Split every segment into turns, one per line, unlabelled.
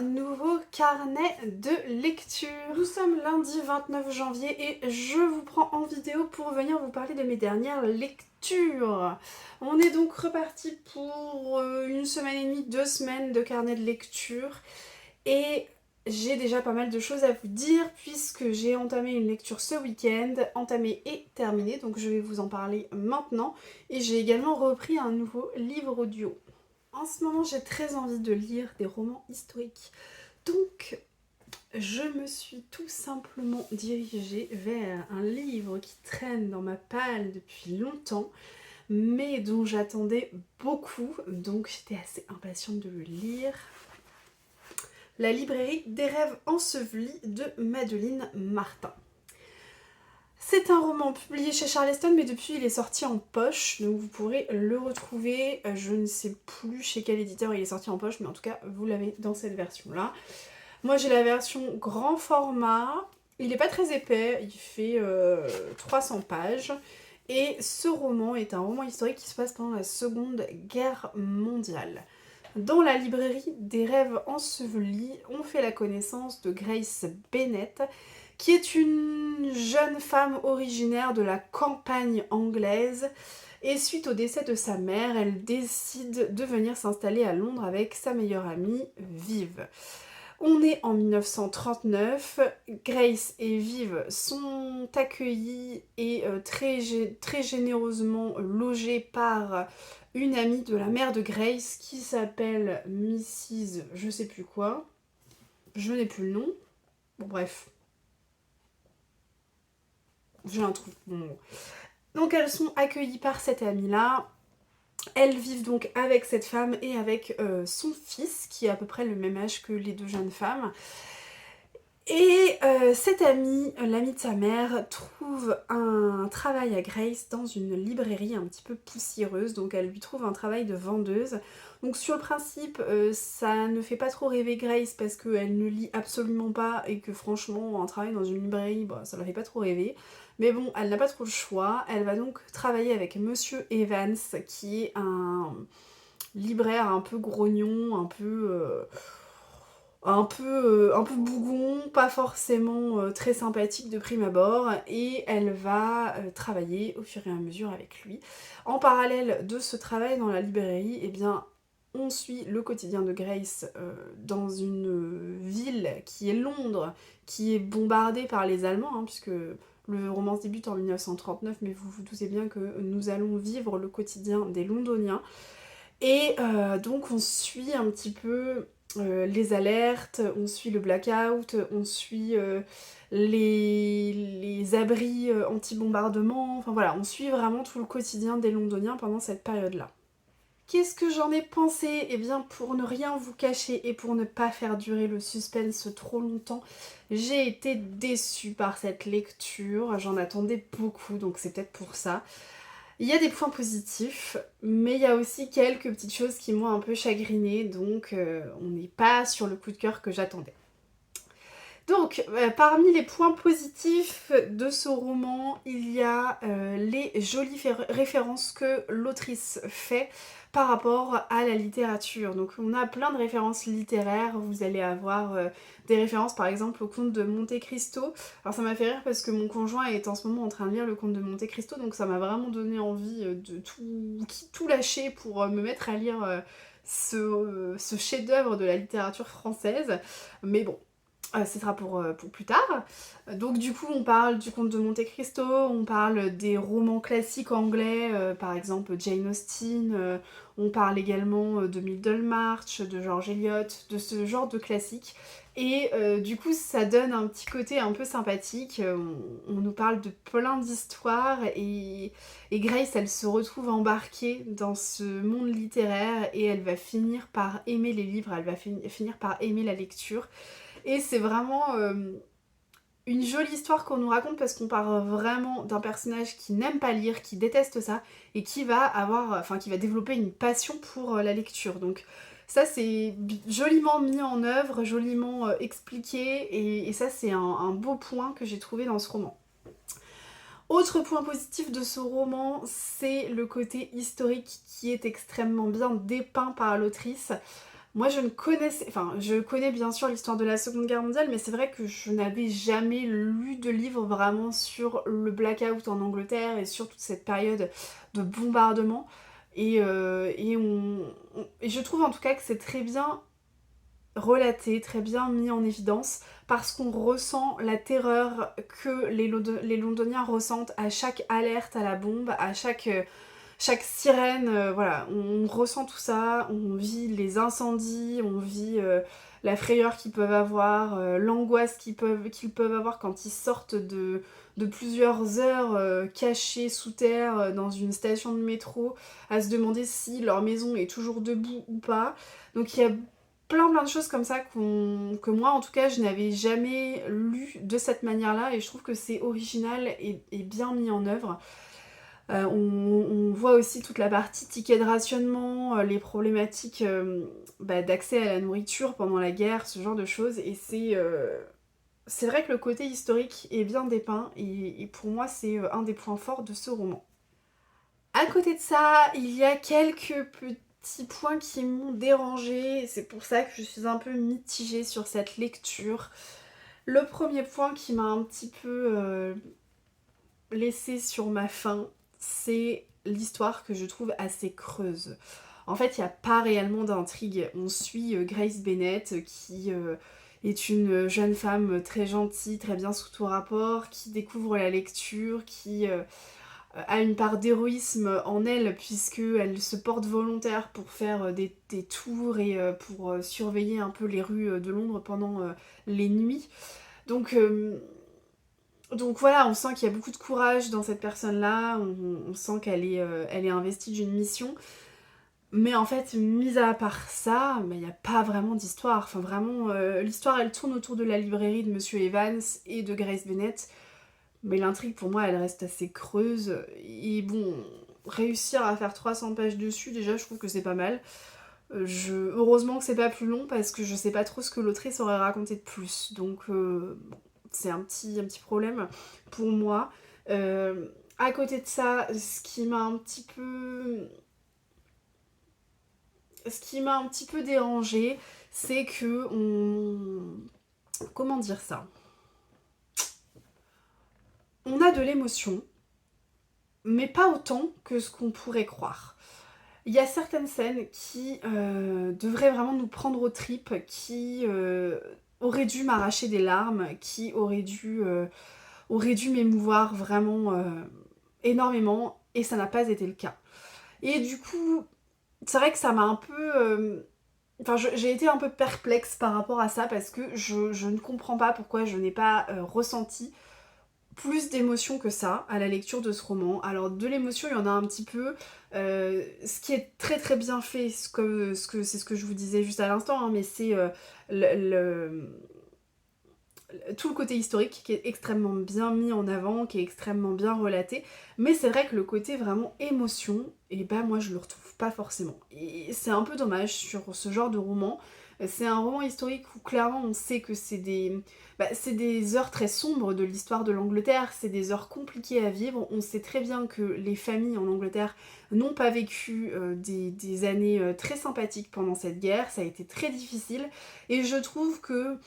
nouveau carnet de lecture. Nous sommes lundi 29 janvier et je vous prends en vidéo pour venir vous parler de mes dernières lectures. On est donc reparti pour une semaine et demie, 2 semaines de carnet de lecture et j'ai déjà pas mal de choses à vous dire puisque j'ai entamé une lecture ce week-end, entamée et terminée, donc je vais vous en parler maintenant. Et j'ai également repris un nouveau livre audio. En ce moment, j'ai très envie de lire des romans historiques. Donc, je me suis tout simplement dirigée vers un livre qui traîne dans ma palle depuis longtemps, mais dont j'attendais beaucoup, donc j'étais assez impatiente de le lire. La librairie des rêves ensevelis de Madeleine Martin. C'est un roman publié chez Charleston, mais depuis il est sorti en poche, donc vous pourrez le retrouver. Je ne sais plus chez quel éditeur il est sorti en poche, mais en tout cas vous l'avez dans cette version-là. Moi j'ai la version grand format, il n'est pas très épais, il fait 300 pages. Et ce roman est un roman historique qui se passe pendant la Seconde Guerre mondiale. Dans la librairie des rêves ensevelis, on fait la connaissance de Grace Bennett, qui est une jeune femme originaire de la campagne anglaise. Et suite au décès de sa mère, elle décide de venir s'installer à Londres avec sa meilleure amie, Viv. On est en 1939, Grace et Viv sont accueillis et très généreusement logés par une amie de la mère de Grace qui s'appelle Mrs. je sais plus quoi. Je n'ai plus le nom. Bon bref. J'ai un truc. Bon. Donc elles sont accueillies par cette amie-là. Elles vivent donc avec cette femme et avec son fils, qui a à peu près le même âge que les deux jeunes femmes. Et cette amie, l'amie de sa mère, trouve un travail à Grace dans une librairie un petit peu poussiéreuse, donc elle lui trouve un travail de vendeuse. Donc sur le principe, ça ne fait pas trop rêver Grace parce qu'elle ne lit absolument pas et que franchement, un travail dans une librairie, bah, ça la fait pas trop rêver. Mais bon, elle n'a pas trop le choix, elle va donc travailler avec Monsieur Evans, qui est un libraire un peu grognon, un peu bougon, pas forcément très sympathique de prime abord, et elle va travailler au fur et à mesure avec lui. En parallèle de ce travail dans la librairie, eh bien, on suit le quotidien de Grace dans une ville qui est Londres, qui est bombardée par les Allemands, hein, puisque le roman se débute en 1939, mais vous vous doutez bien que nous allons vivre le quotidien des Londoniens. Et donc on suit un petit peu les alertes, on suit le blackout, on suit les abris anti-bombardement, enfin voilà, on suit vraiment tout le quotidien des Londoniens pendant cette période-là. Qu'est-ce que j'en ai pensé? Eh bien, pour ne rien vous cacher et pour ne pas faire durer le suspense trop longtemps, j'ai été déçue par cette lecture, j'en attendais beaucoup, donc c'est peut-être pour ça. Il y a des points positifs, mais il y a aussi quelques petites choses qui m'ont un peu chagrinée, donc on n'est pas sur le coup de cœur que j'attendais. Donc, parmi les points positifs de ce roman, il y a les jolies références que l'autrice fait par rapport à la littérature. Donc on a plein de références littéraires, vous allez avoir des références par exemple au conte de Monte Cristo. Alors ça m'a fait rire parce que mon conjoint est en ce moment en train de lire le conte de Monte Cristo, donc ça m'a vraiment donné envie de tout lâcher pour me mettre à lire ce chef-d'œuvre de la littérature française. Mais bon, ce sera pour plus tard. Donc du coup on parle du conte de Monte Cristo, on parle des romans classiques anglais, par exemple Jane Austen, on parle également de Middlemarch, de George Eliot, de ce genre de classiques. Et du coup ça donne un petit côté un peu sympathique, on nous parle de plein d'histoires et Grace elle se retrouve embarquée dans ce monde littéraire et elle va finir par aimer les livres, elle va finir par aimer la lecture. Et c'est vraiment une jolie histoire qu'on nous raconte parce qu'on part vraiment d'un personnage qui n'aime pas lire, qui déteste ça et qui va qui va développer une passion pour la lecture. Donc ça c'est joliment mis en œuvre, joliment expliqué et ça c'est un beau point que j'ai trouvé dans ce roman. Autre point positif de ce roman, c'est le côté historique qui est extrêmement bien dépeint par l'autrice. Moi je connais bien sûr l'histoire de la Seconde Guerre mondiale, mais c'est vrai que je n'avais jamais lu de livre vraiment sur le blackout en Angleterre et sur toute cette période de bombardement. Et je trouve en tout cas que c'est très bien relaté, très bien mis en évidence, parce qu'on ressent la terreur que les Londoniens ressentent à chaque alerte à la bombe, à chaque sirène, voilà, on ressent tout ça, on vit les incendies, on vit la frayeur qu'ils peuvent avoir, l'angoisse qu'ils peuvent avoir quand ils sortent de plusieurs heures cachés sous terre dans une station de métro, à se demander si leur maison est toujours debout ou pas. Donc il y a plein de choses comme ça que moi en tout cas je n'avais jamais lu de cette manière-là, et je trouve que c'est original et bien mis en œuvre. On voit aussi toute la partie ticket de rationnement, les problématiques d'accès à la nourriture pendant la guerre, ce genre de choses. Et c'est vrai que le côté historique est bien dépeint, et pour moi c'est un des points forts de ce roman. À côté de ça, il y a quelques petits points qui m'ont dérangée, et c'est pour ça que je suis un peu mitigée sur cette lecture. Le premier point qui m'a un petit peu laissé sur ma faim, c'est l'histoire que je trouve assez creuse. En fait, il n'y a pas réellement d'intrigue. On suit Grace Bennett qui est une jeune femme très gentille, très bien sous tout rapport, qui découvre la lecture, qui a une part d'héroïsme en elle, puisqu'elle se porte volontaire pour faire des tours et pour surveiller un peu les rues de Londres pendant les nuits. Donc, donc voilà, on sent qu'il y a beaucoup de courage dans cette personne-là, on sent elle est investie d'une mission. Mais en fait, mis à part ça, il n'y a pas vraiment d'histoire. Enfin vraiment, l'histoire elle tourne autour de la librairie de Monsieur Evans et de Grace Bennett. Mais l'intrigue pour moi elle reste assez creuse. Et bon, réussir à faire 300 pages dessus, déjà je trouve que c'est pas mal. Heureusement que c'est pas plus long parce que je sais pas trop ce que l'autrice aurait raconté de plus. Donc bon, c'est un petit problème pour moi. À côté de ça, ce qui m'a un petit peu dérangée, c'est que comment dire ça? On a de l'émotion, mais pas autant que ce qu'on pourrait croire. Il y a certaines scènes qui devraient vraiment nous prendre aux tripes, qui auraient dû m'arracher des larmes, qui auraient dû m'émouvoir vraiment énormément, et ça n'a pas été le cas. Et du coup, c'est vrai que ça m'a un peu... Enfin, j'ai été un peu perplexe par rapport à ça, parce que je ne comprends pas pourquoi je n'ai pas ressenti plus d'émotion que ça à la lecture de ce roman. Alors de l'émotion, il y en a un petit peu. Ce qui est très très bien fait, c'est ce que je vous disais juste à l'instant, hein, mais c'est tout le côté historique qui est extrêmement bien mis en avant, qui est extrêmement bien relaté. Mais c'est vrai que le côté vraiment émotion, et bah moi je le retrouve pas forcément. Et c'est un peu dommage sur ce genre de roman. C'est un roman historique où clairement on sait que c'est des heures très sombres de l'histoire de l'Angleterre, c'est des heures compliquées à vivre. On sait très bien que les familles en Angleterre n'ont pas vécu des années très sympathiques pendant cette guerre, ça a été très difficile. Et je trouve que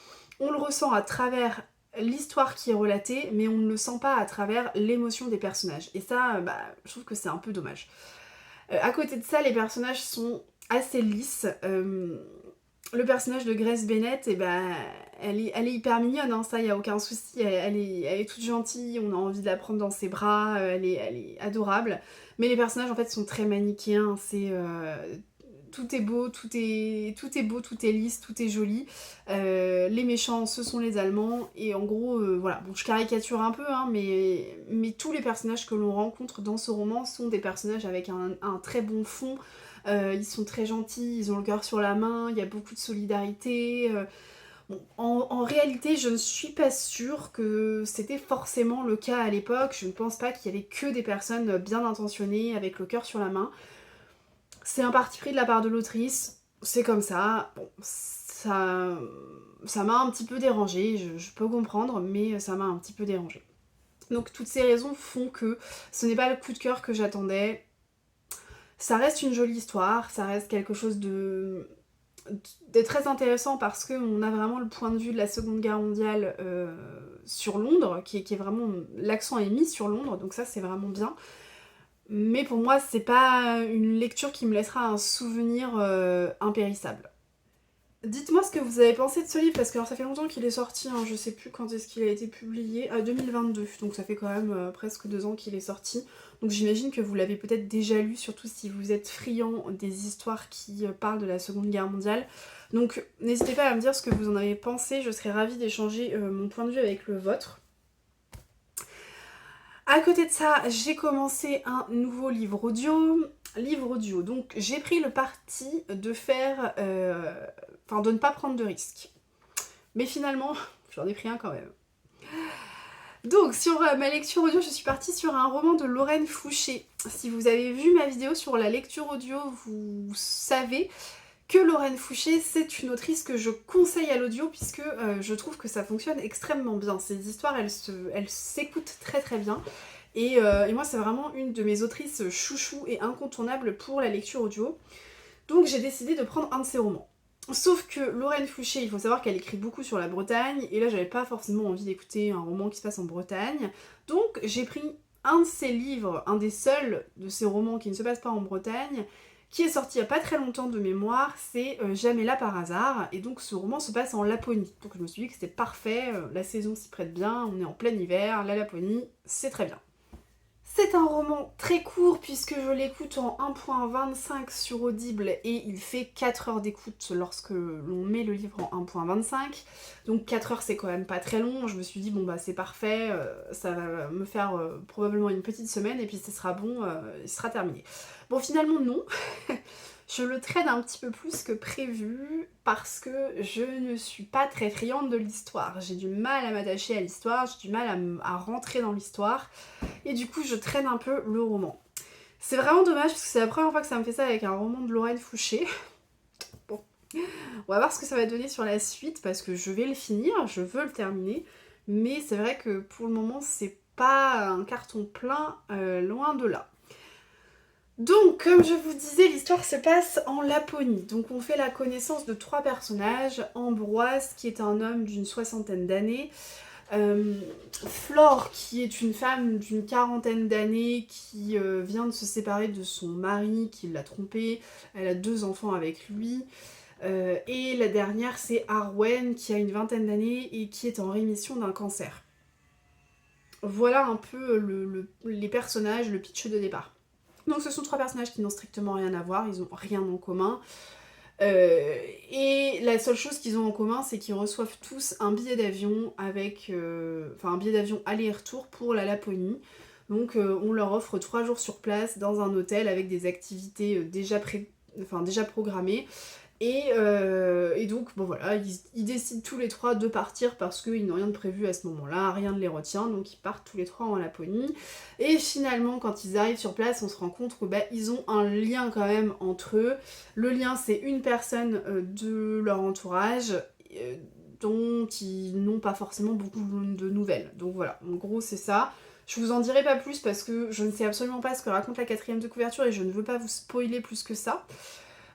on le ressent à travers l'histoire qui est relatée, mais on ne le sent pas à travers l'émotion des personnages. Et ça, je trouve que c'est un peu dommage. À côté de ça, les personnages sont assez lisses. Le personnage de Grace Bennett, elle est hyper mignonne, hein, ça, y a aucun souci. Elle est toute gentille, on a envie de la prendre dans ses bras, elle est adorable. Mais les personnages, en fait, sont très manichéens. Tout est beau, tout est beau, tout est lisse, tout est joli. Les méchants, ce sont les Allemands. Et en gros, voilà. Bon, je caricature un peu, hein, mais tous les personnages que l'on rencontre dans ce roman sont des personnages avec un très bon fond. Ils sont très gentils, ils ont le cœur sur la main, il y a beaucoup de solidarité. Bon, en réalité, je ne suis pas sûre que c'était forcément le cas à l'époque. Je ne pense pas qu'il y avait que des personnes bien intentionnées, avec le cœur sur la main. C'est un parti pris de la part de l'autrice, c'est comme ça. Bon, ça m'a un petit peu dérangée, je peux comprendre, mais ça m'a un petit peu dérangée. Donc toutes ces raisons font que ce n'est pas le coup de cœur que j'attendais. Ça reste une jolie histoire, ça reste quelque chose d'être très intéressant parce qu'on a vraiment le point de vue de la Seconde Guerre mondiale sur Londres, qui est vraiment... L'accent est mis sur Londres, donc ça c'est vraiment bien. Mais pour moi, c'est pas une lecture qui me laissera un souvenir impérissable. Dites-moi ce que vous avez pensé de ce livre, parce que alors, ça fait longtemps qu'il est sorti, hein, je sais plus quand est-ce qu'il a été publié, 2022, donc ça fait quand même presque 2 ans qu'il est sorti. Donc j'imagine que vous l'avez peut-être déjà lu, surtout si vous êtes friand des histoires qui parlent de la Seconde Guerre mondiale. Donc n'hésitez pas à me dire ce que vous en avez pensé, je serais ravie d'échanger mon point de vue avec le vôtre. À côté de ça, j'ai commencé un nouveau livre audio. Donc j'ai pris le parti de faire... de ne pas prendre de risques. Mais finalement, j'en ai pris un quand même. Donc sur ma lecture audio, je suis partie sur un roman de Lorraine Fouché. Si vous avez vu ma vidéo sur la lecture audio, vous savez que Lorraine Fouché, c'est une autrice que je conseille à l'audio puisque je trouve que ça fonctionne extrêmement bien. Ces histoires, elles s'écoutent très très bien. Et moi, c'est vraiment une de mes autrices chouchou et incontournables pour la lecture audio. Donc j'ai décidé de prendre un de ses romans. Sauf que Lorraine Fouché, il faut savoir qu'elle écrit beaucoup sur la Bretagne, et là j'avais pas forcément envie d'écouter un roman qui se passe en Bretagne. Donc j'ai pris un de ses livres, un des seuls de ses romans qui ne se passe pas en Bretagne, qui est sorti il n'y a pas très longtemps de mémoire, c'est Jamais là par hasard, et donc ce roman se passe en Laponie. Donc je me suis dit que c'était parfait, la saison s'y prête bien, on est en plein hiver, la Laponie, c'est très bien. C'est un roman très court puisque je l'écoute en 1.25 sur Audible et il fait 4 heures d'écoute lorsque l'on met le livre en 1.25. Donc 4 heures c'est quand même pas très long, je me suis dit bon bah c'est parfait, ça va me faire probablement une petite semaine et puis ce sera bon, il sera terminé. Bon finalement non, je le traîne un petit peu plus que prévu parce que je ne suis pas très friande de l'histoire. J'ai du mal à m'attacher à l'histoire, j'ai du mal à rentrer dans l'histoire. Et du coup, je traîne un peu le roman. C'est vraiment dommage parce que c'est la première fois que ça me fait ça avec un roman de Lorraine Fouché. Bon, on va voir ce que ça va donner sur la suite parce que je vais le finir, je veux le terminer. Mais c'est vrai que pour le moment, c'est pas un carton plein, loin de là. Donc, comme je vous disais, l'histoire se passe en Laponie. Donc on fait la connaissance de 3 personnages. Ambroise, qui est un homme d'une 60aine d'années. Flore, qui est une femme d'une 40aine d'années qui vient de se séparer de son mari qui l'a trompée. Elle a 2 enfants avec lui. Et la dernière, c'est Arwen, qui a une 20aine d'années et qui est en rémission d'un cancer. Voilà un peu les personnages, le pitch de départ. Donc ce sont 3 personnages qui n'ont strictement rien à voir, ils n'ont rien en commun. Et la seule chose qu'ils ont en commun, c'est qu'ils reçoivent tous un billet d'avion avec... un billet d'avion aller-retour pour la Laponie. Donc on leur offre 3 jours sur place dans un hôtel avec des activités déjà programmées. Et donc, bon voilà, ils décident tous les 3 de partir parce qu'ils n'ont rien de prévu à ce moment-là, rien ne les retient, donc ils partent tous les 3 en Laponie. Et finalement, quand ils arrivent sur place, on se rend compte que ils ont un lien quand même entre eux. Le lien, c'est une personne de leur entourage dont ils n'ont pas forcément beaucoup de nouvelles. Donc voilà, en gros c'est ça. Je vous en dirai pas plus parce que je ne sais absolument pas ce que raconte la 4ème de couverture et je ne veux pas vous spoiler plus que ça.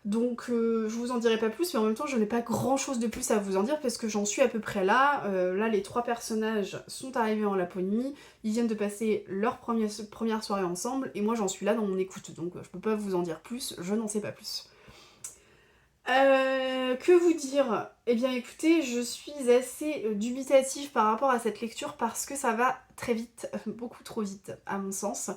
Donc je vous en dirai pas plus, mais en même temps je n'ai pas grand chose de plus à vous en dire parce que j'en suis à peu près là. Là les 3 personnages sont arrivés en Laponie, ils viennent de passer leur première soirée ensemble et moi j'en suis là dans mon écoute, donc je peux pas vous en dire plus, je n'en sais pas plus. Que vous dire? Eh bien écoutez, je suis assez dubitative par rapport à cette lecture parce que ça va très vite, beaucoup trop vite à mon sens.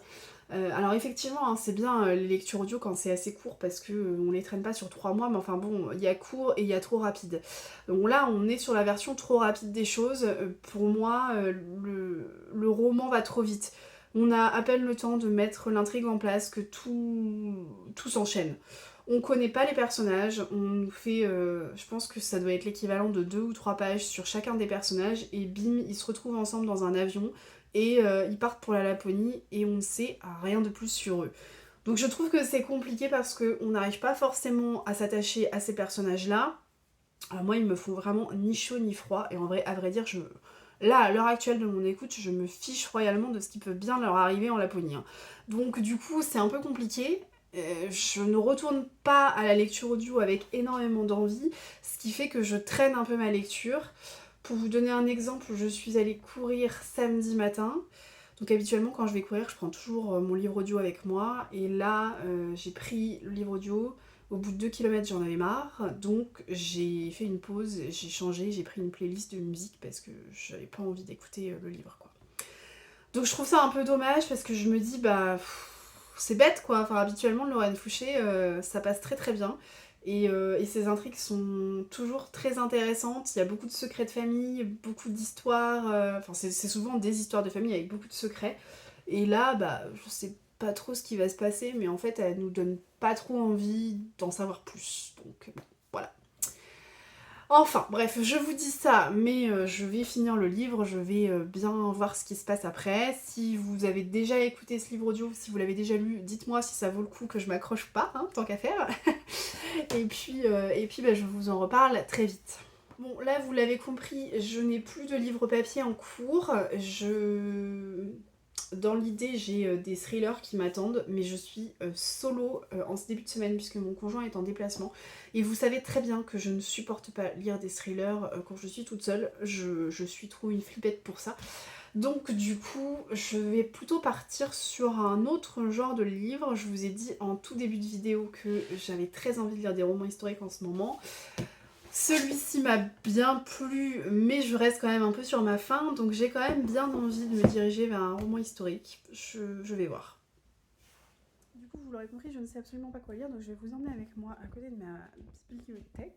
Alors effectivement, hein, c'est bien les lectures audio quand c'est assez court parce que on les traîne pas sur 3 mois, mais enfin bon, il y a court et il y a trop rapide. Donc là, on est sur la version trop rapide des choses. Pour moi, le roman va trop vite. On a à peine le temps de mettre l'intrigue en place que tout s'enchaîne. On connaît pas les personnages, on fait, je pense que ça doit être l'équivalent de 2 ou 3 pages sur chacun des personnages, et bim, ils se retrouvent ensemble dans un avion, et ils partent pour la Laponie, et on ne sait rien de plus sur eux. Donc je trouve que c'est compliqué parce qu'on n'arrive pas forcément à s'attacher à ces personnages-là. Alors moi, ils me font vraiment ni chaud ni froid, et en vrai, à vrai dire, là, à l'heure actuelle de mon écoute, je me fiche royalement de ce qui peut bien leur arriver en Laponie. Hein. Donc du coup, c'est un peu compliqué. Je ne retourne pas à la lecture audio avec énormément d'envie, ce qui fait que je traîne un peu ma lecture. Pour vous donner un exemple, je suis allée courir samedi matin. Donc habituellement quand je vais courir, je prends toujours mon livre audio avec moi. Et là, j'ai pris le livre audio. Au bout de 2 km, j'en avais marre. Donc j'ai fait une pause, j'ai changé, j'ai pris une playlist de musique parce que j'avais pas envie d'écouter le livre, quoi. Donc je trouve ça un peu dommage parce que je me dis, bah, c'est bête quoi. Enfin, habituellement, Lorraine Fouché, ça passe très très bien. Et ses intrigues sont toujours très intéressantes. Il y a beaucoup de secrets de famille, beaucoup d'histoires. Enfin, c'est souvent des histoires de famille avec beaucoup de secrets. Et là, bah, je sais pas trop ce qui va se passer, mais en fait, elle nous donne pas trop envie d'en savoir plus. Donc, bon, voilà. Enfin, bref, je vous dis ça, mais je vais finir le livre, je vais bien voir ce qui se passe après. Si vous avez déjà écouté ce livre audio, si vous l'avez déjà lu, dites-moi si ça vaut le coup que je m'accroche pas, hein, tant qu'à faire. et puis bah, je vous en reparle très vite. Bon, là, vous l'avez compris, je n'ai plus de livre papier en cours. Dans l'idée, j'ai des thrillers qui m'attendent, mais je suis solo en ce début de semaine puisque mon conjoint est en déplacement. Et vous savez très bien que je ne supporte pas lire des thrillers quand je suis toute seule. Je suis trop une flippette pour ça. Donc du coup, je vais plutôt partir sur un autre genre de livre. Je vous ai dit en tout début de vidéo que j'avais très envie de lire des romans historiques en ce moment. Celui-ci m'a bien plu, mais je reste quand même un peu sur ma faim, donc j'ai quand même bien envie de me diriger vers un roman historique. Je vais voir. Du coup, vous l'aurez compris, je ne sais absolument pas quoi lire, donc je vais vous emmener avec moi à côté de ma bibliothèque,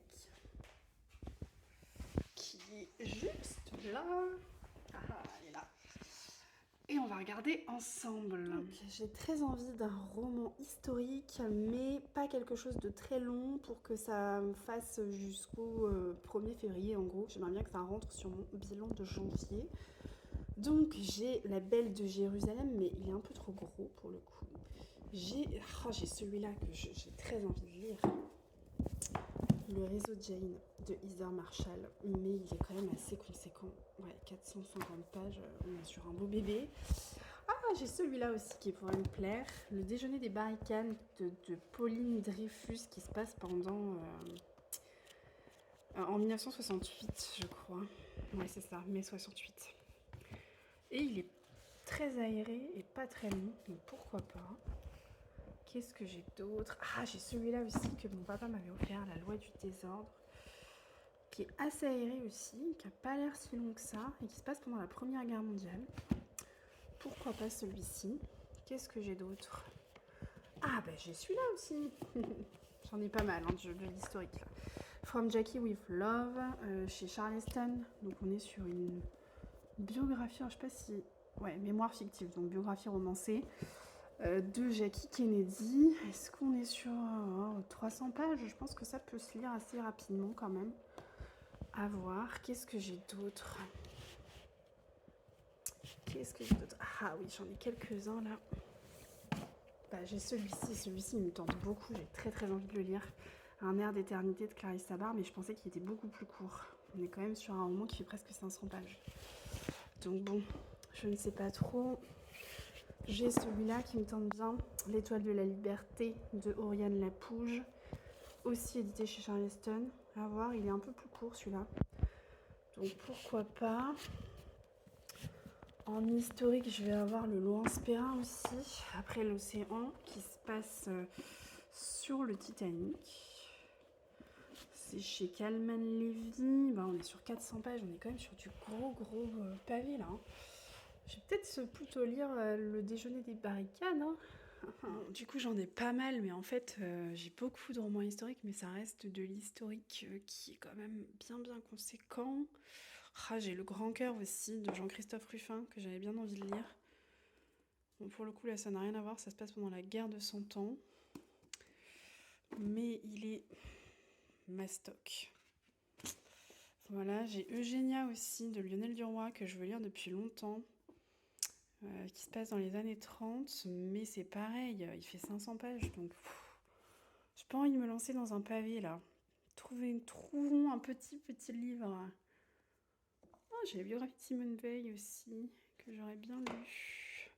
qui est juste là. Ah, elle est là. Et on va regarder ensemble. Donc, j'ai très envie d'un roman historique, mais pas quelque chose de très long pour que ça me fasse jusqu'au 1er février en gros. J'aimerais bien que ça rentre sur mon bilan de janvier. Donc j'ai La Belle de Jérusalem, mais il est un peu trop gros pour le coup. J'ai celui-là que j'ai très envie de lire. Le réseau Jane de Heather Marshall, mais il est quand même assez conséquent. Ouais, 450 pages, on est sur un beau bébé. Ah, j'ai celui-là aussi qui pourrait me plaire. Le déjeuner des barricades de Pauline Dreyfus qui se passe en 1968, je crois. Ouais, c'est ça, mai 68. Et il est très aéré et pas très long, donc pourquoi pas. Qu'est-ce que j'ai d'autre? Ah, j'ai celui-là aussi que mon papa m'avait offert, La Loi du désordre, qui est assez aéré aussi, qui a pas l'air si long que ça, et qui se passe pendant la Première Guerre mondiale. Pourquoi pas celui-ci? Qu'est-ce que j'ai d'autre? Ah, bah j'ai celui-là aussi. J'en ai pas mal hein, de l'historique là. From Jackie with Love, chez Charleston. Donc on est sur une biographie, je sais pas si... Ouais, mémoire fictive, donc biographie romancée. De Jackie Kennedy. Est-ce qu'on est sur 300 pages? Je pense que ça peut se lire assez rapidement quand même. À voir. Qu'est-ce que j'ai d'autre? Ah oui, j'en ai quelques-uns là. Bah, j'ai celui-ci il me tente beaucoup, j'ai très très envie de le lire. Un air d'éternité de Clarisse Sabar, mais je pensais qu'il était beaucoup plus court. On est quand même sur un roman qui fait presque 500 pages. Donc bon, je ne sais pas trop. J'ai celui-là qui me tente bien, L'étoile de la liberté de Oriane Lapouge, aussi édité chez Charleston. À voir, il est un peu plus court celui-là. Donc pourquoi pas. En historique, je vais avoir Le Laurence Perrin aussi, Après l'océan, qui se passe sur le Titanic. C'est chez Kalman Levy. Bah, on est sur 400 pages, on est quand même sur du gros pavé là. Je vais peut-être plutôt lire Le déjeuner des barricades. Hein. Du coup, j'en ai pas mal, mais en fait, j'ai beaucoup de romans historiques, mais ça reste de l'historique qui est quand même bien conséquent. Ah, j'ai Le Grand Cœur aussi de Jean-Christophe Ruffin que j'avais bien envie de lire. Bon, pour le coup, là, ça n'a rien à voir, ça se passe pendant la guerre de 100 ans. Mais il est mastoc. Voilà, j'ai Eugénia aussi de Lionel Duroy que je veux lire depuis longtemps. Qui se passe dans les années 30, mais c'est pareil, il fait 500 pages, donc j'ai pas envie de me lancer dans un pavé là. Trouvons un petit livre. Oh, j'ai la biographie de Simone Veil aussi, que j'aurais bien lu.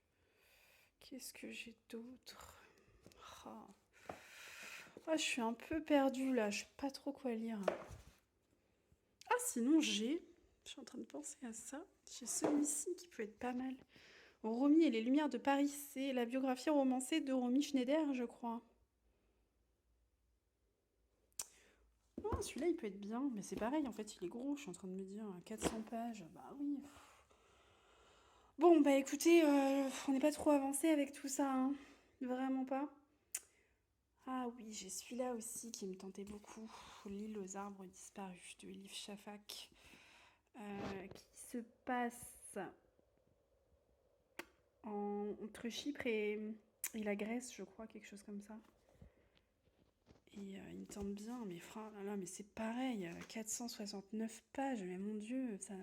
Qu'est-ce que j'ai d'autre? Oh. Ah, je suis un peu perdue là, je sais pas trop quoi lire. Ah, sinon je suis en train de penser à ça, j'ai celui-ci qui peut être pas mal. Romy et les Lumières de Paris, c'est la biographie romancée de Romy Schneider, je crois. Oh, celui-là, il peut être bien, mais c'est pareil, en fait, il est gros, je suis en train de me dire, 400 pages, bah oui. Bon, bah écoutez, on n'est pas trop avancé avec tout ça, hein. Vraiment pas. Ah oui, j'ai celui-là aussi qui me tentait beaucoup, L'île aux arbres disparus, de Elif Shafak, qui se passe entre Chypre et la Grèce, je crois, quelque chose comme ça. Et il me tente bien, mais là, mais c'est pareil, 469 pages, mais mon Dieu, ça...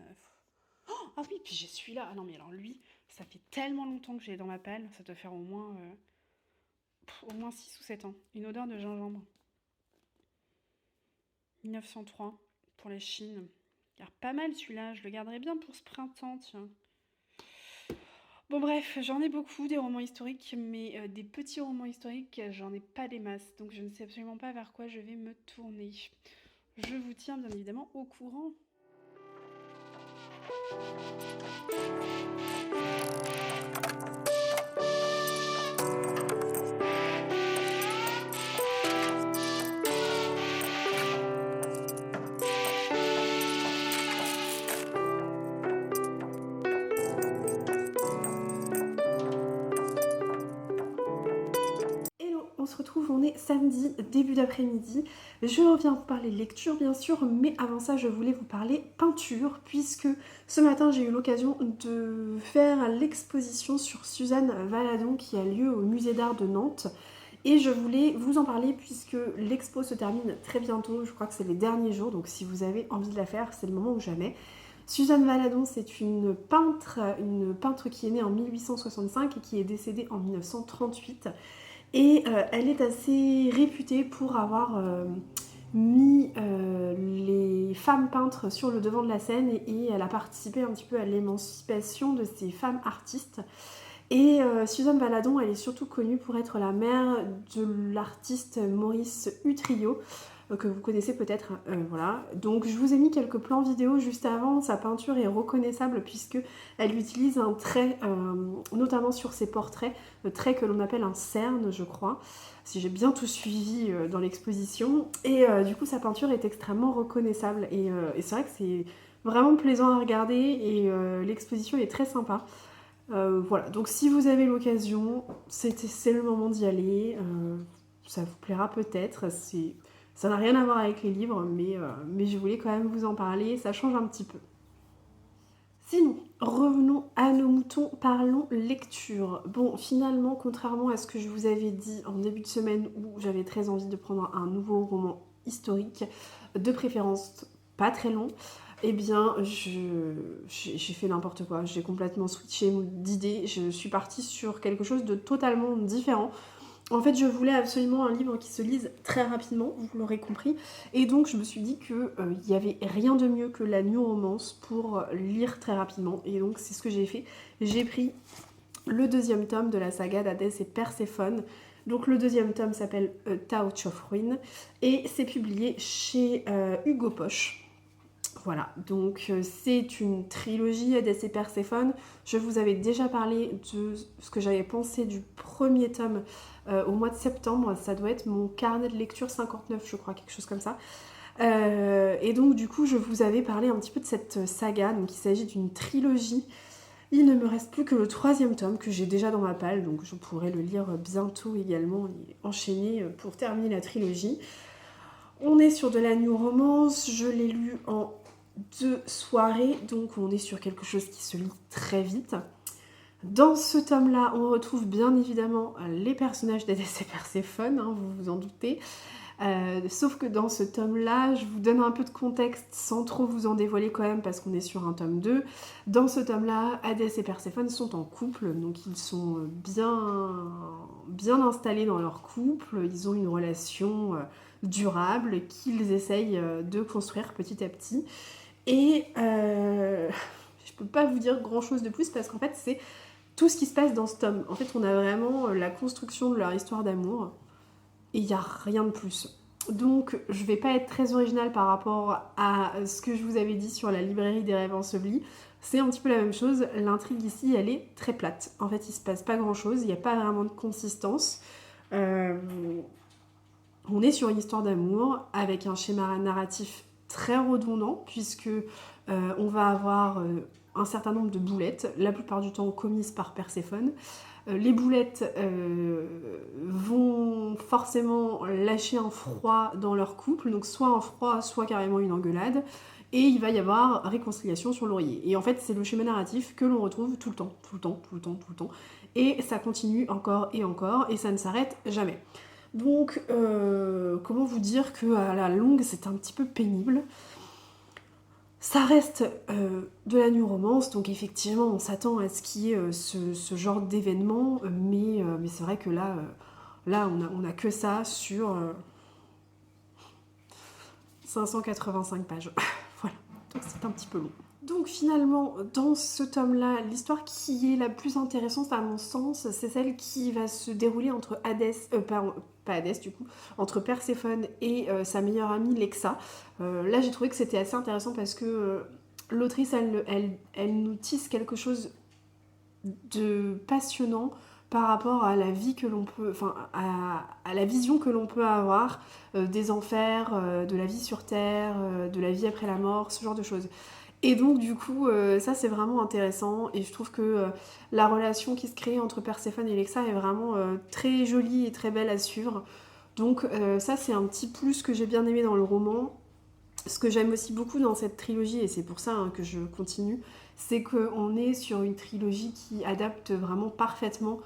Ah oui, puis j'ai celui-là. Ah non, mais alors lui, ça fait tellement longtemps que j'ai dans ma palle, ça doit faire au moins 6 ou 7 ans. Une odeur de gingembre. 1903, pour la Chine. Alors, pas mal celui-là, je le garderai bien pour ce printemps, tiens. Bon bref, j'en ai beaucoup des romans historiques, mais des petits romans historiques, j'en ai pas des masses, donc je ne sais absolument pas vers quoi je vais me tourner. Je vous tiens bien évidemment au courant. Hello, on se retrouve, on est samedi, début d'après-midi. Je reviens vous parler lecture bien sûr, mais avant ça je voulais vous parler peinture, puisque ce matin j'ai eu l'occasion de faire l'exposition sur Suzanne Valadon qui a lieu au musée d'art de Nantes. Et je voulais vous en parler puisque l'expo se termine très bientôt, je crois que c'est les derniers jours, donc si vous avez envie de la faire, c'est le moment ou jamais. Suzanne Valadon, c'est une peintre qui est née en 1865 et qui est décédée en 1938. Et elle est assez réputée pour avoir mis les femmes peintres sur le devant de la scène et elle a participé un petit peu à l'émancipation de ces femmes artistes. Et Suzanne Valadon, elle est surtout connue pour être la mère de l'artiste Maurice Utrillo, que vous connaissez peut-être, voilà. Donc je vous ai mis quelques plans vidéo juste avant. Sa peinture est reconnaissable puisque elle utilise un trait, notamment sur ses portraits, le trait que l'on appelle un cerne, je crois, si j'ai bien tout suivi dans l'exposition. Et du coup, sa peinture est extrêmement reconnaissable. Et c'est vrai que c'est vraiment plaisant à regarder et l'exposition est très sympa. Voilà, donc si vous avez l'occasion, c'est le moment d'y aller. Ça vous plaira peut-être. Ça n'a rien à voir avec les livres, mais je voulais quand même vous en parler. Ça change un petit peu. Sinon, revenons à nos moutons, parlons lecture. Bon, finalement, contrairement à ce que je vous avais dit en début de semaine où j'avais très envie de prendre un nouveau roman historique, de préférence pas très long, eh bien, j'ai fait n'importe quoi. J'ai complètement switché d'idée. Je suis partie sur quelque chose de totalement différent. En fait, je voulais absolument un livre qui se lise très rapidement, vous l'aurez compris. Et donc, je me suis dit qu'il n'y avait rien de mieux que la new romance pour lire très rapidement. Et donc, c'est ce que j'ai fait. J'ai pris le deuxième tome de la saga d'Hadès et Perséphone. Donc, le deuxième tome s'appelle Touch of Ruin. Et c'est publié chez Hugo Poche. Voilà, donc c'est une trilogie Hadès et Perséphone. Je vous avais déjà parlé de ce que j'avais pensé du premier tome au mois de septembre. Ça doit être mon carnet de lecture 59, je crois, quelque chose comme ça. Et donc du coup, je vous avais parlé un petit peu de cette saga. Donc il s'agit d'une trilogie. Il ne me reste plus que le troisième tome que j'ai déjà dans ma palle, donc je pourrai le lire bientôt également et enchaîner pour terminer la trilogie. On est sur de la new romance, je l'ai lu en 2 soirées, donc on est sur quelque chose qui se lit très vite. Dans ce tome-là, on retrouve bien évidemment les personnages d'Hadès et Perséphone, hein, vous vous en doutez. Sauf que dans ce tome-là, je vous donne un peu de contexte sans trop vous en dévoiler quand même parce qu'on est sur un tome 2. Dans ce tome-là, Hadès et Perséphone sont en couple, donc ils sont bien installés dans leur couple, ils ont une relation durable qu'ils essayent de construire petit à petit. Et je peux pas vous dire grand-chose de plus parce qu'en fait, c'est tout ce qui se passe dans ce tome. En fait, on a vraiment la construction de leur histoire d'amour. et il n'y a rien de plus. Donc je vais pas être très originale par rapport à ce que je vous avais dit sur la librairie des rêves ensevelis. C'est un petit peu la même chose, l'intrigue ici elle est très plate. En fait il se passe pas grand chose, il n'y a pas vraiment de consistance. On est sur une histoire d'amour avec un schéma narratif très redondant puisque on va avoir un certain nombre de boulettes, la plupart du temps commises par Perséphone. Les boulettes vont forcément lâcher un froid dans leur couple, donc soit un froid, soit carrément une engueulade, et il va y avoir réconciliation sur l'oreiller. Et en fait, c'est le schéma narratif que l'on retrouve tout le temps, tout le temps, tout le temps, tout le temps. Et ça continue encore, et ça ne s'arrête jamais. Donc, comment vous dire qu'à la longue, c'est un petit peu pénible. Ça reste de la new romance, donc effectivement, on s'attend à ce qu'il y ait ce genre d'événement, mais c'est vrai que là, on a que ça sur 585 pages. Voilà, donc c'est un petit peu long. Donc finalement, dans ce tome-là, l'histoire qui est la plus intéressante à mon sens, c'est celle qui va se dérouler entre pas Hadès du coup, entre Perséphone et sa meilleure amie Lexa. Là j'ai trouvé que c'était assez intéressant parce que l'autrice elle nous tisse quelque chose de passionnant par rapport à la vie que l'on peut, enfin à la vision que l'on peut avoir des enfers, de la vie sur Terre, de la vie après la mort, ce genre de choses. Et donc du coup, ça c'est vraiment intéressant et je trouve que la relation qui se crée entre Perséphone et Lexa est vraiment très jolie et très belle à suivre. Donc ça c'est un petit plus que j'ai bien aimé dans le roman. Ce que j'aime aussi beaucoup dans cette trilogie, et c'est pour ça que je continue, c'est qu'on est sur une trilogie qui adapte vraiment parfaitement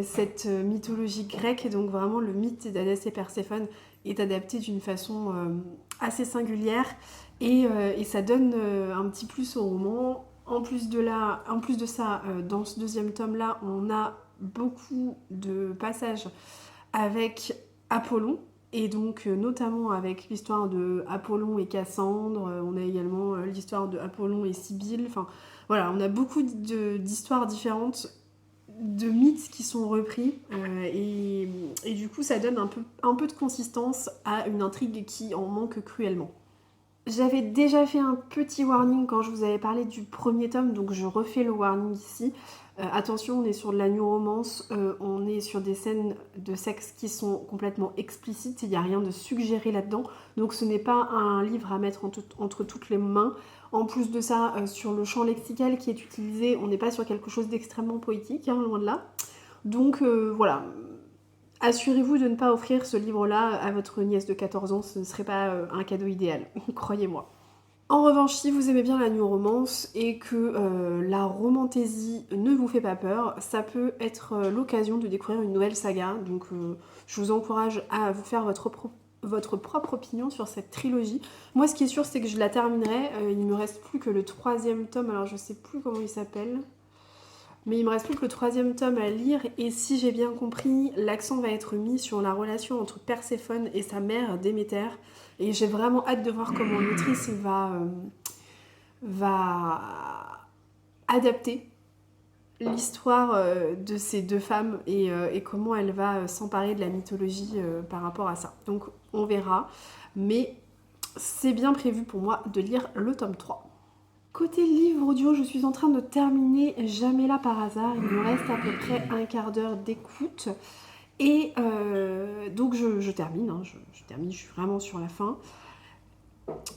cette mythologie grecque, et donc vraiment le mythe d'Hadès et Perséphone est adapté d'une façon assez singulière, et ça donne un petit plus au roman. En plus de ça, dans ce deuxième tome-là, on a beaucoup de passages avec Apollon, et donc notamment avec l'histoire de Apollon et Cassandre, on a également l'histoire de Apollon et Sibylle, enfin voilà, on a beaucoup d'histoires différentes, de mythes qui sont repris, et du coup ça donne un peu de consistance à une intrigue qui en manque cruellement. J'avais déjà fait un petit warning quand je vous avais parlé du premier tome, donc je refais le warning ici. Attention, on est sur de la new romance, on est sur des scènes de sexe qui sont complètement explicites, il n'y a rien de suggéré là-dedans, donc ce n'est pas un livre à mettre entre toutes les mains. En plus de ça, sur le champ lexical qui est utilisé, on n'est pas sur quelque chose d'extrêmement poétique, hein, loin de là. Donc voilà, assurez-vous de ne pas offrir ce livre-là à votre nièce de 14 ans, ce ne serait pas un cadeau idéal, croyez-moi. En revanche, si vous aimez bien la new romance et que la romantaisie ne vous fait pas peur, ça peut être l'occasion de découvrir une nouvelle saga. Donc je vous encourage à vous faire votre propre opinion sur cette trilogie. Moi, ce qui est sûr, c'est que je la terminerai. Il me reste plus que le troisième tome, alors je sais plus comment il s'appelle. Mais il me reste plus que le troisième tome à lire, et si j'ai bien compris, l'accent va être mis sur la relation entre Perséphone et sa mère Déméter. Et j'ai vraiment hâte de voir comment l'autrice va adapter l'histoire de ces deux femmes, et comment elle va s'emparer de la mythologie par rapport à ça. Donc on verra, mais c'est bien prévu pour moi de lire le tome 3. Côté livre audio, je suis en train de terminer Jamais là par hasard. Il me reste à peu près un quart d'heure d'écoute. Et donc je termine, hein, je termine, je suis vraiment sur la fin.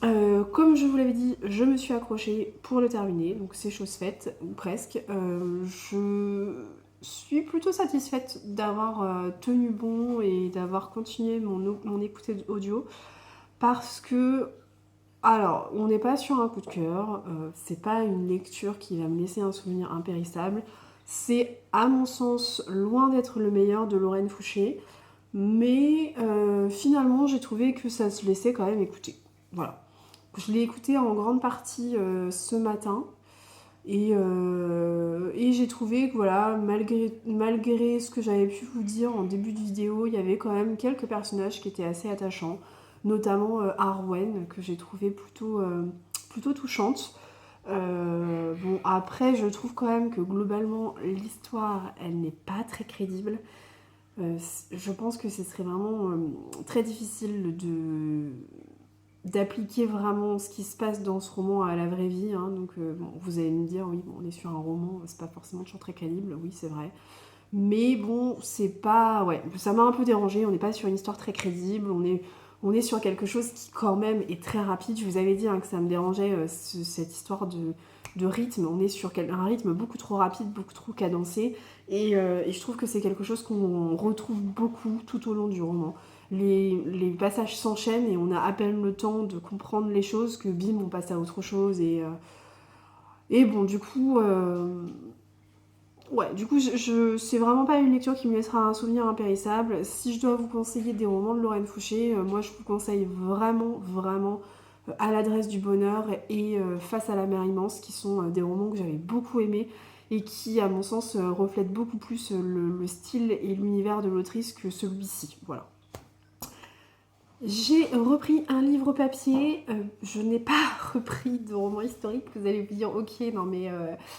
Comme je vous l'avais dit, je me suis accrochée pour le terminer, donc c'est chose faite, ou presque. Je suis plutôt satisfaite d'avoir tenu bon et d'avoir continué mon écoute audio, parce que alors, on n'est pas sur un coup de cœur, c'est pas une lecture qui va me laisser un souvenir impérissable. C'est, à mon sens, loin d'être le meilleur de Lorraine Fouché, mais finalement, j'ai trouvé que ça se laissait quand même écouter. Voilà. Je l'ai écouté en grande partie ce matin, et j'ai trouvé que voilà, malgré ce que j'avais pu vous dire en début de vidéo, il y avait quand même quelques personnages qui étaient assez attachants, notamment Arwen, que j'ai trouvé plutôt touchante. Bon, après, je trouve quand même que globalement, l'histoire, elle n'est pas très crédible.
Je pense que ce serait vraiment très difficile d'appliquer vraiment ce qui se passe dans ce roman à la vraie vie. Hein. Donc bon, vous allez me dire, oui, bon, on est sur un roman, c'est pas forcément toujours très crédible, oui c'est vrai. Mais bon, c'est pas... Ouais, ça m'a un peu dérangé, on n'est pas sur une histoire très crédible, on est sur quelque chose qui quand même est très rapide. Je vous avais dit hein, que ça me dérangeait cette histoire de rythme. On est sur un rythme beaucoup trop rapide, beaucoup trop cadencé. Et je trouve que c'est quelque chose qu'on retrouve beaucoup tout au long du roman. Les passages s'enchaînent et on a à peine le temps de comprendre les choses que bim, on passe à autre chose. Et bon, du coup... Ouais, du coup, c'est vraiment pas une lecture qui me laissera un souvenir impérissable. Si je dois vous conseiller des romans de Lorraine Fouché, moi je vous conseille vraiment, vraiment À l'adresse du bonheur et Face à la mer immense, qui sont des romans que j'avais beaucoup aimés et qui, à mon sens, reflètent beaucoup plus le style et l'univers de l'autrice que celui-ci. Voilà. J'ai repris un livre papier, je n'ai pas repris de roman historique, vous allez vous dire ok non mais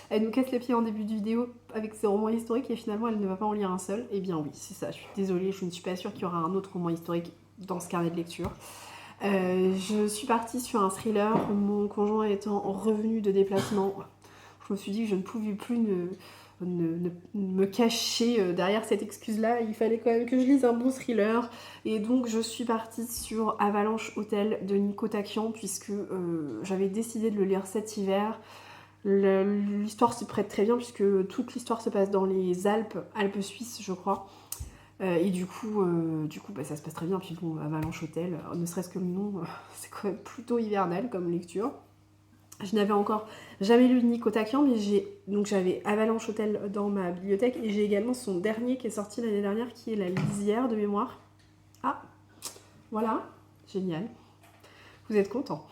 elle nous casse les pieds en début de vidéo avec ses romans historiques et finalement elle ne va pas en lire un seul. Eh bien oui c'est ça, je suis désolée, je ne suis pas sûre qu'il y aura un autre roman historique dans ce carnet de lecture. Je suis partie sur un thriller, mon conjoint étant revenu de déplacement, je me suis dit que je ne pouvais plus me cacher derrière cette excuse-là. Il fallait quand même que je lise un bon thriller. Et donc je suis partie sur Avalanche Hotel de Nico Takian, puisque j'avais décidé de le lire cet hiver. L'histoire s'y prête très bien, puisque toute l'histoire se passe dans les Alpes suisses, je crois. Et du coup bah, ça se passe très bien. Puis bon, Avalanche Hotel, ne serait-ce que le nom, c'est quand même plutôt hivernal comme lecture. Je n'avais encore jamais lu Nico Takian, mais j'avais Avalanche Hotel dans ma bibliothèque et j'ai également son dernier qui est sorti l'année dernière, qui est La Lisière de mémoire. Ah, voilà, génial. Vous êtes content.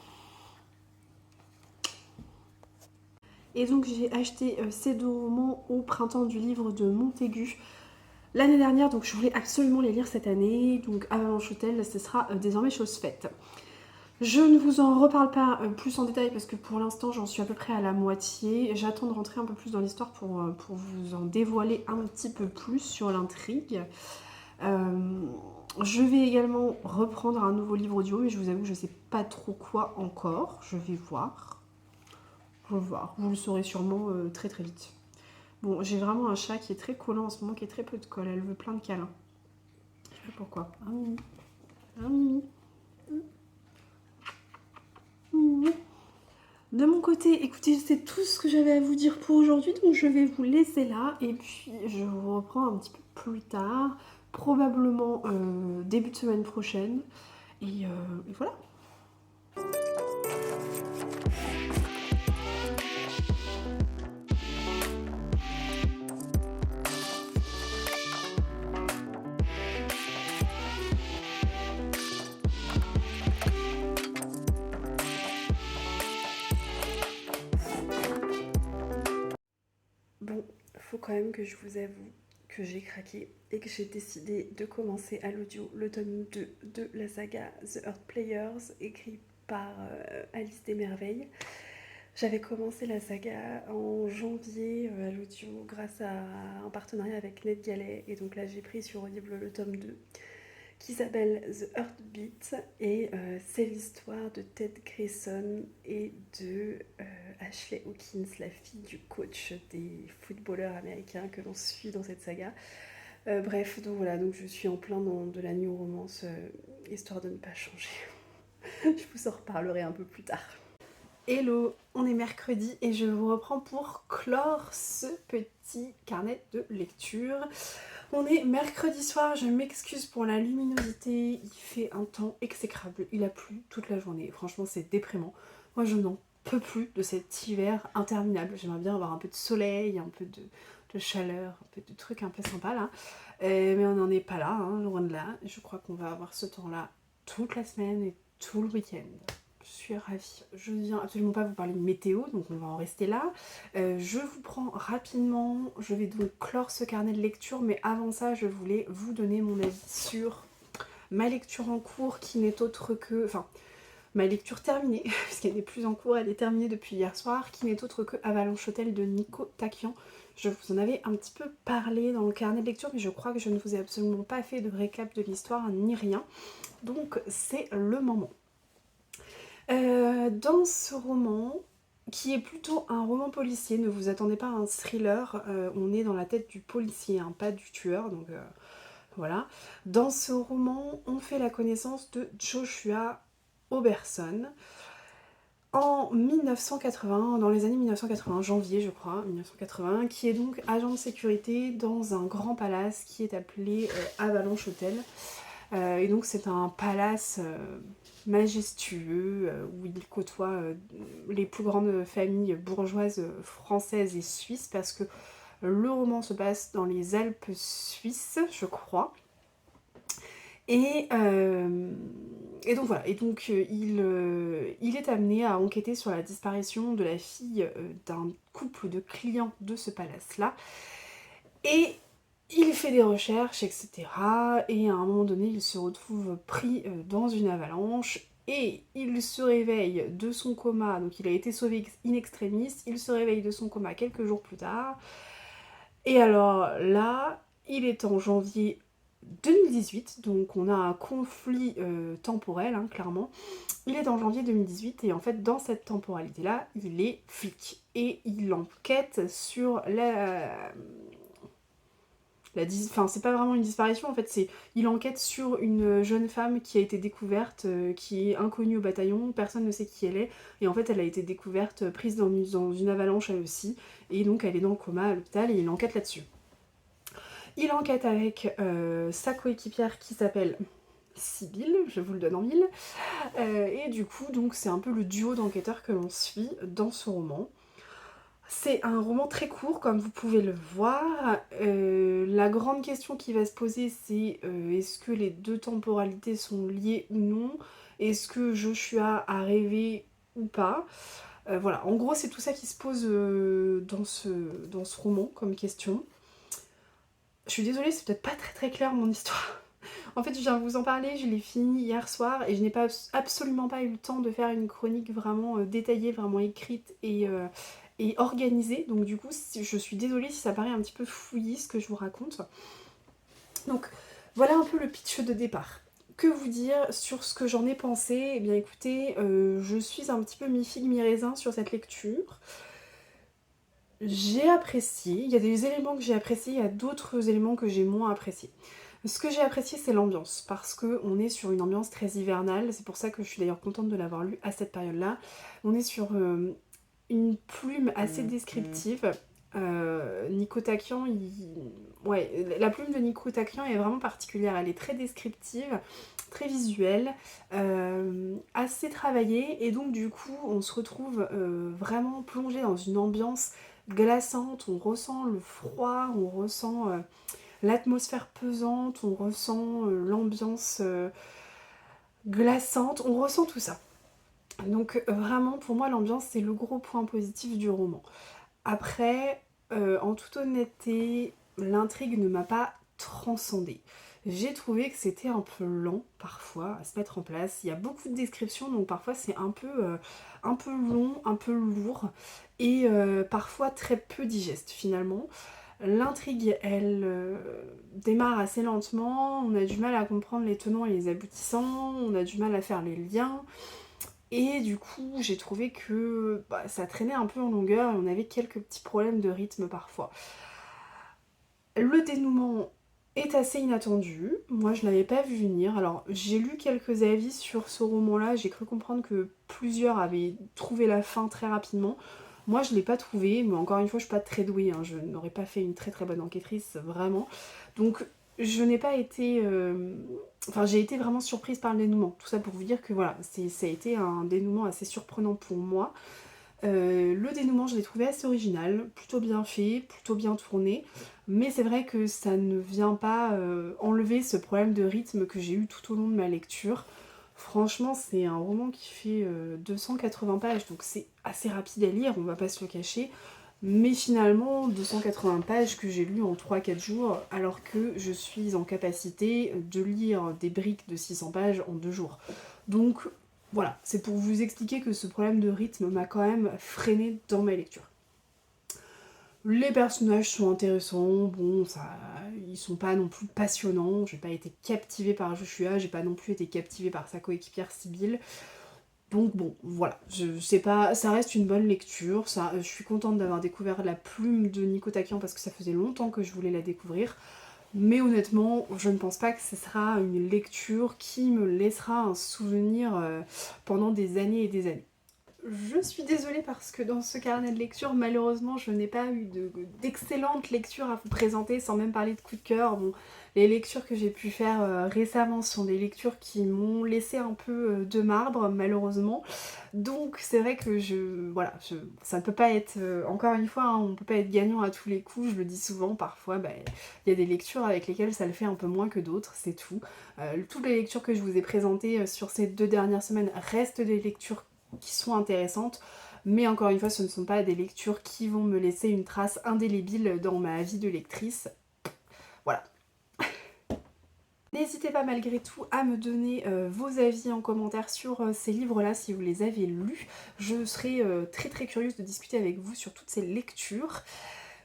Et donc j'ai acheté ces deux romans au printemps du livre de Montaigu l'année dernière, donc je voulais absolument les lire cette année. Donc Avalanche Hotel, ce sera désormais chose faite. Je ne vous en reparle pas plus en détail parce que pour l'instant j'en suis à peu près à la moitié. J'attends de rentrer un peu plus dans l'histoire pour vous en dévoiler un petit peu plus sur l'intrigue. Je vais également reprendre un nouveau livre audio, mais je vous avoue que je ne sais pas trop quoi encore. Je vais voir. Je vais voir. Vous le saurez sûrement très très vite. Bon, j'ai vraiment un chat qui est très collant en ce moment, qui est très peu de colle. Elle veut plein de câlins. Je sais pas pourquoi. Un mimi. Un mimi. De mon côté, écoutez, c'est tout ce que j'avais à vous dire pour aujourd'hui, donc je vais vous laisser là, et puis je vous reprends un petit peu plus tard, probablement début de semaine prochaine, et voilà. Bon, faut quand même que je vous avoue que j'ai craqué et que j'ai décidé de commencer à l'audio le tome 2 de la saga The Earth Players, écrit par Alice Desmerveilles. J'avais commencé la saga en janvier à l'audio grâce à un partenariat avec NetGalley, et donc là j'ai pris sur Audible le tome 2 qui s'appelle The Heartbeat, et c'est l'histoire de Ted Grayson et de Ashley Hawkins, la fille du coach des footballeurs américains que l'on suit dans cette saga. Bref, donc voilà, donc je suis en plein dans de la new romance, histoire de ne pas changer. Je vous en reparlerai un peu plus tard. Hello, on est mercredi et je vous reprends pour clore ce petit carnet de lecture. On est mercredi soir, je m'excuse pour la luminosité, il fait un temps exécrable, il a plu toute la journée, franchement c'est déprimant. Moi je n'en peux plus de cet hiver interminable, j'aimerais bien avoir un peu de soleil, un peu de chaleur, un peu de trucs un peu sympas là. Mais on n'en est pas là, hein, loin de là, je crois qu'on va avoir ce temps-là toute la semaine et tout le week-end. Je suis ravie. Je ne viens absolument pas vous parler de météo, donc on va en rester là. Je vous prends rapidement, je vais donc clore ce carnet de lecture, mais avant ça, je voulais vous donner mon avis sur ma lecture en cours, qui n'est autre que... Enfin, ma lecture terminée, puisqu'elle n'est plus en cours, elle est terminée depuis hier soir, qui n'est autre que Avalanche Hotel de Nico Takian.
Je vous en avais un petit peu parlé dans le carnet de lecture, mais je crois que je ne vous ai absolument pas fait de récap de l'histoire ni rien. Donc c'est le moment. Dans ce roman, qui est plutôt un roman policier, ne vous attendez pas à un thriller, on est dans la tête du policier, hein, pas du tueur, donc voilà. Dans ce roman, on fait la connaissance de Joshua Oberson. En 1980, dans les années 1980, janvier je crois, 1980, qui est donc agent de sécurité dans un grand palace qui est appelé Avalanche Hotel. Et donc c'est un palace majestueux où il côtoie les plus grandes familles bourgeoises françaises et suisses, parce que le roman se passe dans les Alpes suisses, je crois. Et donc voilà, et donc il est amené à enquêter sur la disparition de la fille d'un couple de clients de ce palace-là. Et il fait des recherches, etc. Et à un moment donné, il se retrouve pris dans une avalanche. Et il se réveille de son coma, donc il a été sauvé in extremis, il se réveille de son coma quelques jours plus tard. Et alors là, il est en janvier 2018, donc on a un conflit temporel, hein, clairement. Il est en janvier 2018 et en fait dans cette temporalité-là, il est flic. Et il enquête sur enfin c'est pas vraiment une disparition, en fait il enquête sur une jeune femme qui a été découverte, qui est inconnue au bataillon, personne ne sait qui elle est, et en fait elle a été découverte, prise dans une avalanche elle aussi, et donc elle est dans le coma à l'hôpital et il enquête là-dessus. Il enquête avec sa coéquipière qui s'appelle Sibylle, je vous le donne en mille, et du coup donc c'est un peu le duo d'enquêteurs que l'on suit dans ce roman. C'est un roman très court, comme vous pouvez le voir. La grande question qui va se poser, c'est est-ce que les deux temporalités sont liées ou non? Est-ce que Joshua a rêvé ou pas? Voilà, en gros, c'est tout ça qui se pose dans ce roman comme question. Je suis désolée, c'est peut-être pas très très clair mon histoire. En fait, je viens vous en parler, je l'ai fini hier soir et je n'ai absolument pas eu le temps de faire une chronique vraiment détaillée, vraiment écrite et organisée. Donc du coup, je suis désolée si ça paraît un petit peu fouillis ce que je vous raconte. Donc voilà un peu le pitch de départ. Que vous dire sur ce que j'en ai pensé? Eh bien écoutez, je suis un petit peu mi-figue mi-raisin sur cette lecture. J'ai apprécié, il y a des éléments que j'ai appréciés, il y a d'autres éléments que j'ai moins appréciés. Ce que j'ai apprécié, c'est l'ambiance, parce qu'on est sur une ambiance très hivernale, c'est pour ça que je suis d'ailleurs contente de l'avoir lu à cette période-là. On est sur une plume assez descriptive. Nico Takian, ouais, la plume de Nico Takian est vraiment particulière, elle est très descriptive, très visuelle, assez travaillée, et donc du coup on se retrouve vraiment plongé dans une ambiance glaçante, on ressent le froid, on ressent l'atmosphère pesante, on ressent l'ambiance glaçante, on ressent tout ça. Donc vraiment pour moi l'ambiance c'est le gros point positif du roman. Après, en toute honnêteté, l'intrigue ne m'a pas transcendée. J'ai trouvé que c'était un peu lent parfois à se mettre en place. Il y a beaucoup de descriptions, donc parfois c'est un peu long, un peu lourd et parfois très peu digeste finalement. L'intrigue, elle démarre assez lentement, on a du mal à comprendre les tenants et les aboutissants, on a du mal à faire les liens. Et du coup, j'ai trouvé que ça traînait un peu en longueur et on avait quelques petits problèmes de rythme parfois. Le dénouement est assez inattendu. Moi, je ne l'avais pas vu venir. Alors, j'ai lu quelques avis sur ce roman-là. J'ai cru comprendre que plusieurs avaient trouvé la fin très rapidement. Moi, je ne l'ai pas trouvé, mais encore une fois, je ne suis pas très douée, hein. Je n'aurais pas fait une très très bonne enquêtrice, vraiment. Donc, je n'ai pas été... Enfin, j'ai été vraiment surprise par le dénouement. Tout ça pour vous dire que voilà, ça a été un dénouement assez surprenant pour moi. Le dénouement, je l'ai trouvé assez original, plutôt bien fait, plutôt bien tourné. Mais c'est vrai que ça ne vient pas enlever ce problème de rythme que j'ai eu tout au long de ma lecture. Franchement, c'est un roman qui fait 280 pages, donc c'est assez rapide à lire, on va pas se le cacher. Mais finalement, 280 pages que j'ai lues en 3-4 jours, alors que je suis en capacité de lire des briques de 600 pages en 2 jours. Donc voilà, c'est pour vous expliquer que ce problème de rythme m'a quand même freiné dans ma lecture. Les personnages sont intéressants, bon, ils sont pas non plus passionnants, j'ai pas été captivée par Joshua, j'ai pas non plus été captivée par sa coéquipière Sibylle. Donc bon, voilà, je sais pas, ça reste une bonne lecture, je suis contente d'avoir découvert la plume de Nico Takian parce que ça faisait longtemps que je voulais la découvrir. Mais honnêtement, je ne pense pas que ce sera une lecture qui me laissera un souvenir pendant des années et des années. Je suis désolée parce que dans ce carnet de lecture, malheureusement, je n'ai pas eu d'excellentes lectures à vous présenter, sans même parler de coup de cœur. Bon, les lectures que j'ai pu faire récemment sont des lectures qui m'ont laissé un peu de marbre, malheureusement. Donc c'est vrai que ça ne peut pas être, encore une fois, hein, on ne peut pas être gagnant à tous les coups, je le dis souvent, parfois, il y a des lectures avec lesquelles ça le fait un peu moins que d'autres, c'est tout. Toutes les lectures que je vous ai présentées sur ces 2 dernières semaines restent des lectures qui sont intéressantes, mais encore une fois, ce ne sont pas des lectures qui vont me laisser une trace indélébile dans ma vie de lectrice. Voilà. N'hésitez pas malgré tout à me donner vos avis en commentaire sur ces livres-là si vous les avez lus. Je serais très très curieuse de discuter avec vous sur toutes ces lectures.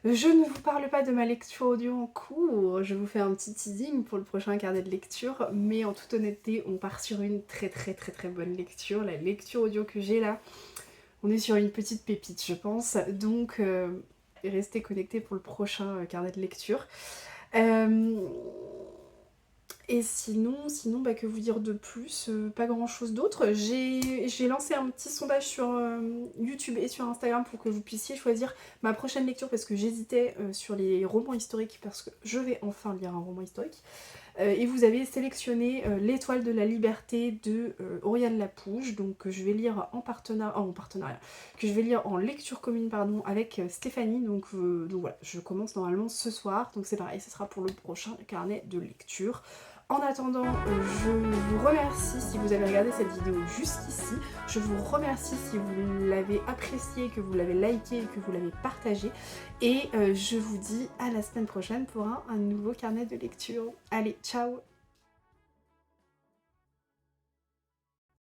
Je ne vous parle pas de ma lecture audio en cours, je vous fais un petit teasing pour le prochain carnet de lecture, mais en toute honnêteté, on part sur une très très très très bonne lecture. La lecture audio que j'ai là, on est sur une petite pépite, je pense, donc restez connectés pour le prochain carnet de lecture. Et sinon, que vous dire de plus, pas grand chose d'autre. J'ai lancé un petit sondage sur YouTube et sur Instagram pour que vous puissiez choisir ma prochaine lecture parce que j'hésitais sur les romans historiques parce que je vais enfin lire un roman historique. Et vous avez sélectionné L'Étoile de la Liberté de Oriane Lapouge, donc que je vais lire en partenariat, que je vais lire en lecture commune pardon, avec Stéphanie, donc voilà, je commence normalement ce soir, donc c'est pareil, ce sera pour le prochain carnet de lecture. En attendant, je vous remercie si vous avez regardé cette vidéo jusqu'ici. Je vous remercie si vous l'avez appréciée, que vous l'avez liké et que vous l'avez partagé. Et je vous dis à la semaine prochaine pour un nouveau carnet de lecture. Allez, ciao!